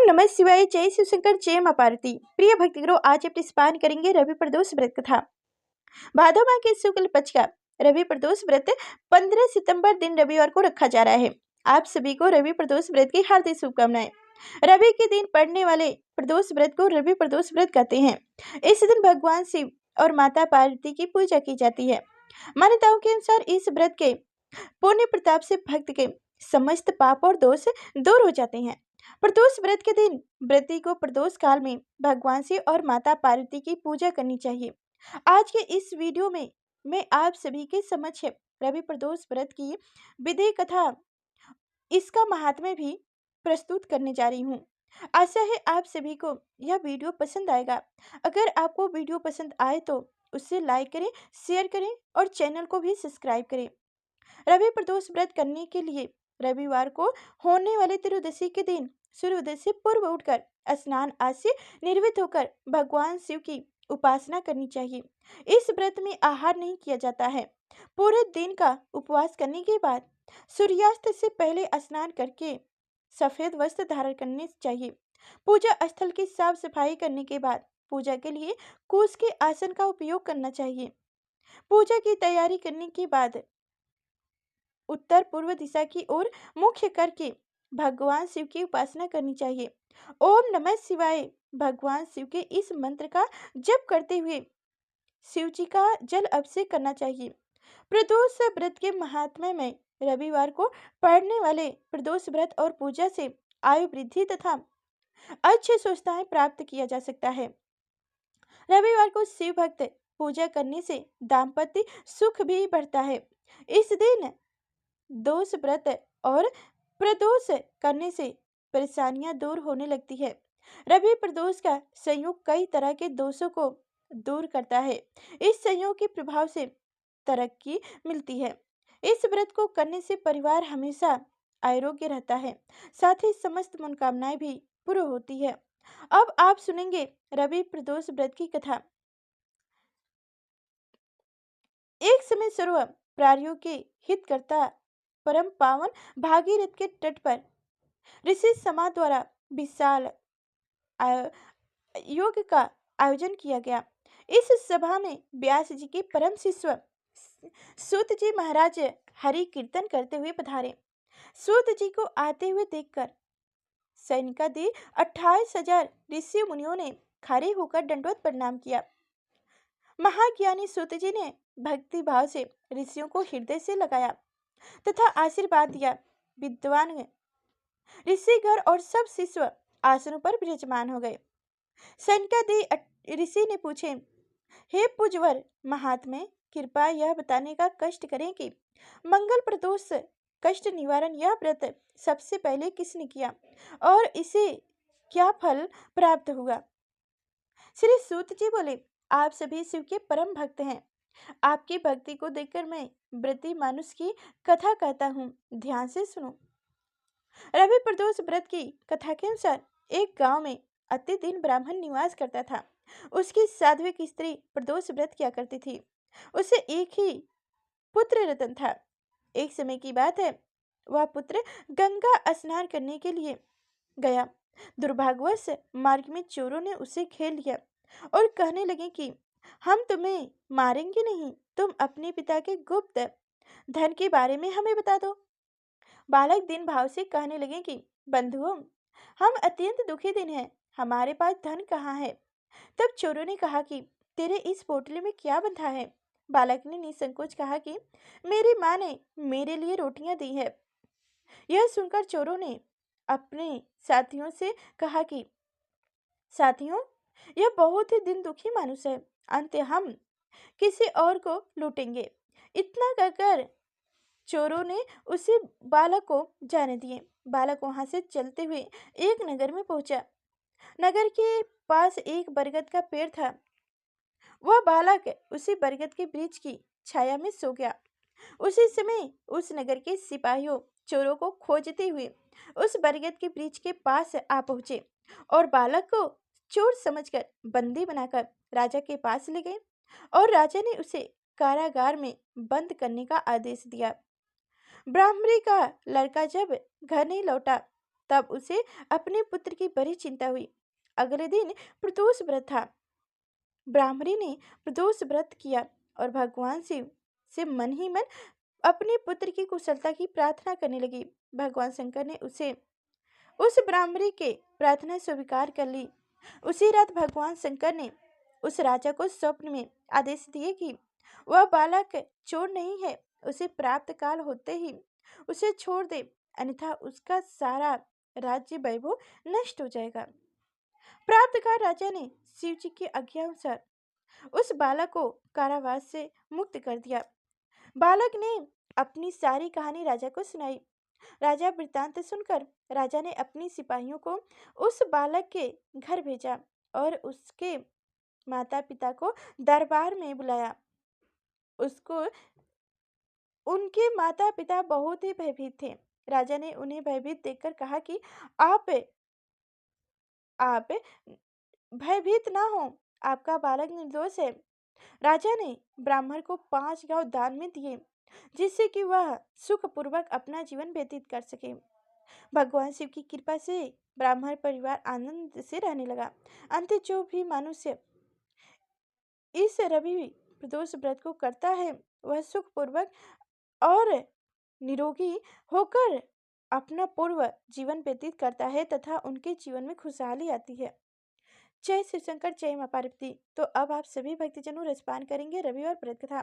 नमः शिवाय। जय शिव शंकर, जय मां पार्वती। प्रिय भक्तगणों, आज अपने स्पान करेंगे रवि प्रदोष व्रत कथा। भादो माह के शुक्ल पक्ष का रवि प्रदोष व्रत 15 सितंबर दिन रविवार को रखा जा रहा है। आप सभी को रवि प्रदोष व्रत की हार्दिक शुभकामनाएं। रवि के दिन पड़ने वाले प्रदोष व्रत को रवि प्रदोष व्रत कहते हैं। इस दिन भगवान शिव और माता पार्वती की पूजा की जाती है। मान्यताओं के अनुसार इस व्रत के पुण्य प्रताप से भक्त के समस्त पाप और दोष दूर हो जाते हैं। प्रदोष व्रत के दिन व्रती को प्रदोष काल में भगवान शिव और माता पार्वती की पूजा करनी चाहिए। आज के इस वीडियो में मैं आप सभी के समक्ष रवि प्रदोष व्रत की विधि कथा, इसका महात्म्य भी प्रस्तुत करने जा रही हूँ। आशा है आप सभी को यह वीडियो पसंद आएगा। अगर आपको वीडियो पसंद आए तो उसे लाइक करें, शेयर करें और चैनल को भी सब्सक्राइब करें। रवि प्रदोष व्रत करने के लिए रविवार को होने वाले त्रयोदशी के दिन सूर्योदय से पूर्व उठकर स्नान आदि से निर्वृत्त होकर भगवान शिव की उपासना करनी चाहिए। इस व्रत में आहार नहीं किया जाता है। पूरे दिन का उपवास करने के बाद सूर्यास्त से पहले स्नान करके सफेद वस्त्र धारण करने चाहिए। पूजा स्थल की साफ सफाई करने के बाद पूजा के लिए कुश के आसन का उपयोग करना चाहिए। पूजा की तैयारी करने के बाद उत्तर पूर्व दिशा की ओर मुख करके भगवान शिव की उपासना करनी चाहिए। ओम नमः शिवाय भगवान शिव के इस मंत्र का जप करते हुए शिव जी का जल अभिषेक करना चाहिए। प्रदोष व्रत के महात्म्य में रविवार को पड़ने वाले प्रदोष व्रत और पूजा से आयु वृद्धि तथा अच्छी स्वस्थताएं प्राप्त किया जा सकता है। रविवार को शिव भक्त पूजा करने से दाम्पत्य सुख भी बढ़ता है। इस दिन दोष व्रत और प्रदोष करने से परेशानियां दूर होने लगती है। रवि प्रदोष का संयोग कई तरह के दोषों को दूर करता है। इस संयोग के प्रभाव से तरक्की मिलती है। इस व्रत को करने से परिवार हमेशा आरोग्य रहता है, साथ ही समस्त मनोकामनाएं भी पूरी होती है। अब आप सुनेंगे रवि प्रदोष व्रत की कथा। एक समय सर्व प्राणियों के हित करता परम पावन भागीरथ के तट पर ऋषि समाज द्वारा विशाल योग का आयोजन किया गया। इस सभा में व्यास जी के परम शिष्य सूत जी महाराज हरि कीर्तन करते हुए पधारे। सूत जी को आते हुए देखकर सैनिकादि 28,000 ऋषि मुनियों ने खड़े होकर दंडवत प्रणाम किया। महाज्ञानी सूत जी ने भक्ति भाव से ऋषियों को हृदय से लगाया तथा आशीर्वाद दिया। विद्वान ऋषिगण और सब शिष्य आसनों पर विराजमान हो गए। सैनिकादि ऋषि ने पूछे, हे पूज्यवर महात्मे, कृपया यह बताने का कष्ट करें कि मंगल प्रदोष कष्ट निवारण यह व्रत सबसे पहले किसने किया और इसे क्या फल प्राप्त हुआ। श्री सूत जी बोले, आप सभी शिव के परम भक्त हैं। आपकी भक्ति को देखकर मैं व्रती मानुष की कथा कहता हूँ, ध्यान से सुनो। रवि प्रदोष व्रत की कथा के अनुसार एक गांव में अति दीन ब्राह्मण निवास करता था। उसकी साध्विक स्त्री प्रदोष व्रत किया करती थी। उसे एक ही पुत्र रतन था। एक समय की बात है, वह पुत्र गंगा स्नान करने के लिए गया। दुर्भाग्यवश मार्ग में चोरों ने उसे घेर लिया और कहने लगे कि हम तुम्हें मारेंगे नहीं, तुम अपने पिता के गुप्त धन के बारे में हमें बता दो। बालक दीन भाव से कहने लगे कि बंधुओं, हम अत्यंत दुखी दिन हैं, हमारे पास धन कहाँ है। तब चोरों ने कहा कि तेरे इस पोटली में क्या बंधा है। बालक ने निसंकोच कहा कि मेरी माँ ने मेरे लिए रोटियां दी है। यह सुनकर चोरों ने अपने साथियों से कहा कि साथियों, यह बहुत ही दिन दुखी मानुष है, अंत हम किसी और को लूटेंगे। इतना कहकर चोरों ने उसी बालक को जाने दिए। बालक वहां से चलते हुए एक नगर में पहुंचा। नगर के पास एक बरगद का पेड़ था। वह बालक उसी बरगद के वृक्ष की छाया में सो गया। उसी समय उस नगर के सिपाहियों चोरों को खोजते हुए उस बरगद के वृक्ष के पास आ पहुंचे और बालक को चोर समझकर बंदी बनाकर राजा के पास ले गए और राजा ने उसे कारागार में बंद करने का आदेश दिया। ब्राह्मणी का लड़का जब घर नहीं लौटा तब उसे अपने पुत्र की बड़ी चिंता हुई। अगले दिन प्रदोष व्रत था। ब्राह्मणी ने प्रदोष व्रत किया और भगवान शिव से मन ही मन अपने पुत्र की कुशलता की प्रार्थना करने लगी। भगवान शंकर ने उसे उस ब्राह्मणी के प्रार्थना स्वीकार कर ली। उसी रात भगवान शंकर ने उस राजा को स्वप्न में आदेश दिए कि वह बालक चोर नहीं है, उसे प्राप्त काल होते ही उसे छोड़ दे, अन्यथा उसका सारा राज्य वैभव नष्ट हो जाएगा। प्राप्त काल राजा ने शिव जी की आज्ञा अनुसार उस बालक को कारावास से मुक्त कर दिया। बालक ने अपनी सारी कहानी राजा को सुनाई। राजा वृत्तांत सुनकर राजा ने अपनी सिपाहियों को उस बालक के घर भेजा और उसके माता पिता को दरबार में बुलाया। उसको उनके माता पिता बहुत ही भयभीत थे। राजा ने उन्हें भयभीत देखकर कहा कि आप आप भयभीत ना हो, आपका बालक निर्दोष है। राजा ने ब्राह्मण को 5 गांव दान में दिए, जिससे कि वह सुखपूर्वक अपना जीवन व्यतीत कर सके। भगवान शिव की कृपा से ब्राह्मण परिवार आनंद से रहने लगा। अंत जो भी मनुष्य इस रवि प्रदोष व्रत को करता है, वह सुखपूर्वक और निरोगी होकर अपना पूर्व जीवन व्यतीत करता है तथा उनके जीवन में खुशहाली आती है। जय शिव शंकर, जय मां पार्वती। तो अब आप सभी भक्तजनों रसपान करेंगे रविवार व्रत कथा,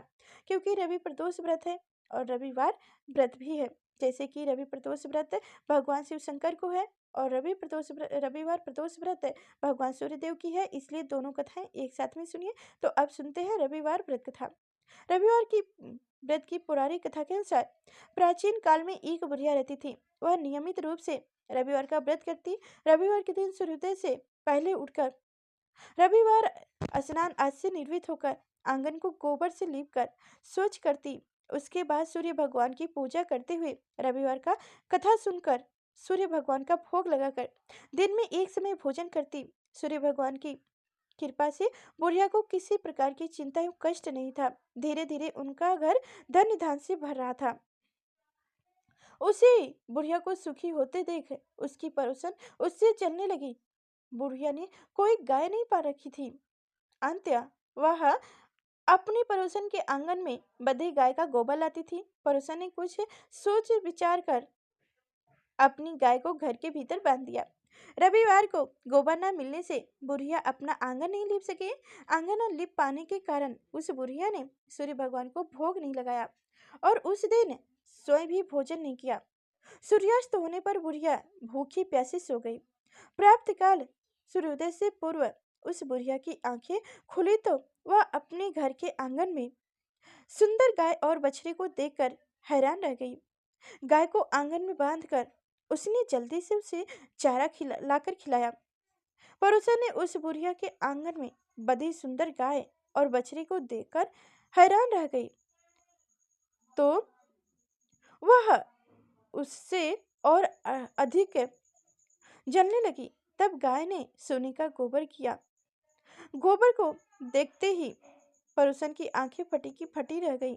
क्योंकि रवि प्रदोष व्रत है और रविवार व्रत भी है। जैसे कि रवि प्रदोष व्रत भगवान शिव शंकर को है और रविवार प्रदोष व्रत भगवान सूर्यदेव की है, इसलिए दोनों कथाएं एक साथ में सुनिए। तो अब सुनते हैं रविवार व्रत कथा। रविवार की व्रत की पौराणिक कथा के अनुसार प्राचीन काल में एक बुढ़िया रहती थी। वह नियमित रूप से रविवार का व्रत करती। रविवार के दिन सूर्योदय से पहले उठकर रविवार स्नान आदि से निर्वित होकर आंगन को गोबर से लीपकर स्वच्छ करती। उसके बाद सूर्य भगवान की पूजा करते हुए रविवार का कथा सुनकर सूर्य भगवान का भोग लगाकर दिन में एक समय भोजन करती। सूर्य भगवान की कृपा से बुढ़िया को किसी प्रकार की चिंता एवं कष्ट नहीं था। धीरे धीरे उनका घर धन धान से भर रहा था। उसे बुढ़िया को सुखी होते देख उसकी पड़ोसन उससे चलने लगी। बुढ़िया ने कोई गाय नहीं पा रखी थी। अंत्य वह अपने पड़ोसन के आंगन में बंधी गाय का गोबर लाती थी। पड़ोसन ने कुछ सोच विचार कर अपनी गाय को घर के भीतर बांध दिया। रविवार को गोबर न मिलने से बुढ़िया अपना आंगन नहीं लीप सके। आंगन न लीप पाने के कारण उस बुढ़िया ने सूर्य भगवान को भोग नहीं लगाया और उस दिन स्वयं भी भोजन नहीं किया। सूर्यास्त होने पर बुढ़िया भूखी प्यासी सो गई। प्राप्त काल सूर्योदय से पूर्व उस बुढ़िया की आंखें खुली तो वह अपने घर के आंगन में सुंदर गाय और बछड़े को देखकर हैरान रह गई। गाय को आंगन में बांधकर उसने जल्दी से उसे चारा लाकर खिलाया। पड़ोसन ने उस बुढ़िया के आंगन में बंधी सुंदर गाय और बछड़े को देखकर हैरान रह गई, तो वह उससे और अधिक जलने लगी। तब गाय ने सोने का गोबर किया। गोबर को देखते ही पड़ोसन की आंखें फटी की फटी रह गई।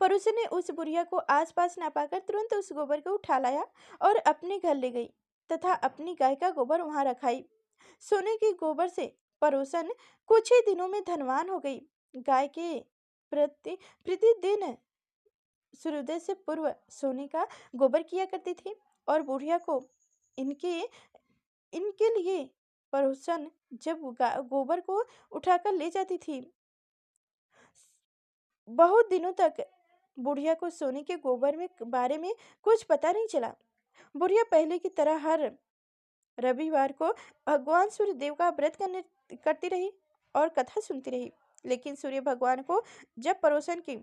पड़ोसन ने उस बुढ़िया को आसपास न पाकर तुरंत उस गोबर को उठा लाया और अपने घर ले गई तथा अपनी गाय का गोबर वहां रखाई। सोने के गोबर से पड़ोसन कुछ ही दिनों में धनवान हो गई। गाय के प्रतिदिन सूर्योदय से पूर्व सोने का गोबर किया करती थी और बुढ़िया को इनके लिए पड़ोसन जब गोबर को उठाकर ले जाती थी। बहुत दिनों तक बुढ़िया को सोने के गोबर में बारे में कुछ पता नहीं चला। बुढ़िया पहले की तरह हर रविवार को भगवान सूर्य देव का व्रत करती रही और कथा सुनती रही। लेकिन सूर्य भगवान को जब पड़ोसन की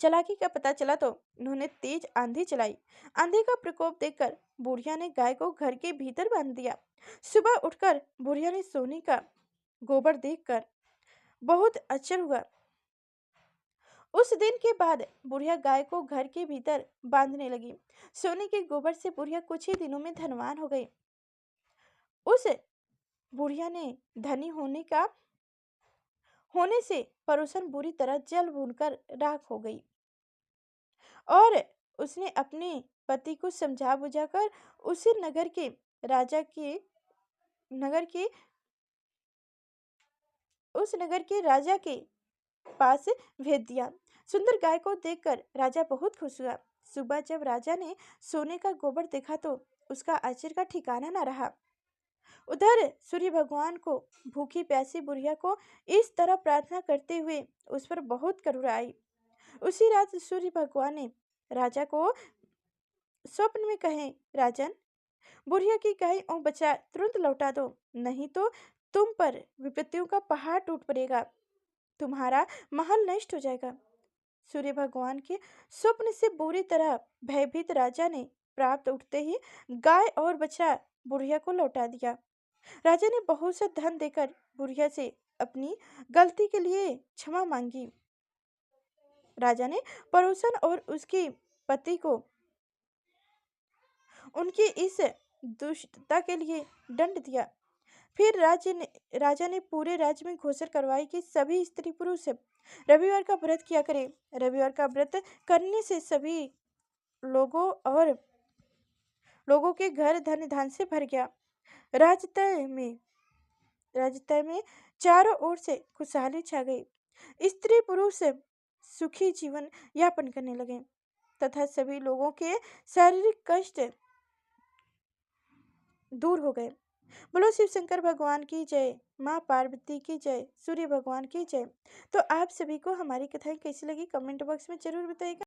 चालाकी का पता चला तो उन्होंने तेज आंधी चलाई। आंधी का प्रकोप देखकर बुढ़िया ने गाय को घर के भीतर बांध दिया। सुबह उठकर बुढ़िया ने सोने का गोबर देखकर बहुत आश्चर्य हुआ। उस दिन के बाद बुढ़िया गाय को घर के भीतर बांधने लगी। सोने के गोबर से बुढ़िया कुछ ही दिनों में धनवान हो गई। उस बुढ़िया ने धनी होने से पड़ोसन बुरी तरह जल भूनकर राख हो गई और उसने अपने पति को समझा बुझाकर उसे नगर के उस नगर के राजा के पास भेज दिया। सुंदर गाय को देखकर राजा बहुत खुश हुआ। सुबह जब राजा ने सोने का गोबर देखा तो उसका आश्चर्य का ठिकाना न रहा। उधर सूर्य भगवान को भूखी प्यासी बुढ़िया को इस तरह प्रार्थना करते हुए उस पर बहुत करुणा आई। उसी रात सूर्य भगवान ने राजा को स्वप्न में कहे, राजन, बुढ़िया की गाय और बच्चा तुरंत लौटा दो, नहीं तो तुम पर विपत्तियों का पहाड़ टूट पड़ेगा, तुम्हारा महल नष्ट हो जाएगा। सूर्य भगवान के स्वप्न से बुरी तरह भयभीत राजा ने प्राप्त उठते ही गाय और बच्चा बुढ़िया को लौटा दिया। राजा ने बहुत सा धन देकर बुढ़िया से अपनी गलती के लिए क्षमा मांगी। राजा ने पड़ोसन और उसके पति को उनकी इस दुष्टता के लिए दंड दिया। फिर राजा ने पूरे राज्य में घोषणा करवाई कि सभी स्त्री पुरुष रविवार का व्रत किया करें। रविवार का व्रत करने से सभी लोगों के घर धन धान से भर गया। राजतय में चारों ओर से खुशहाली छा गई। स्त्री पुरुष सुखी जीवन यापन करने लगे तथा सभी लोगों के शारीरिक कष्ट दूर हो गए। बोलो शिव शंकर भगवान की जय, माँ पार्वती की जय, सूर्य भगवान की जय। तो आप सभी को हमारी कथाएं कैसी लगी कमेंट बॉक्स में जरूर बताइएगा।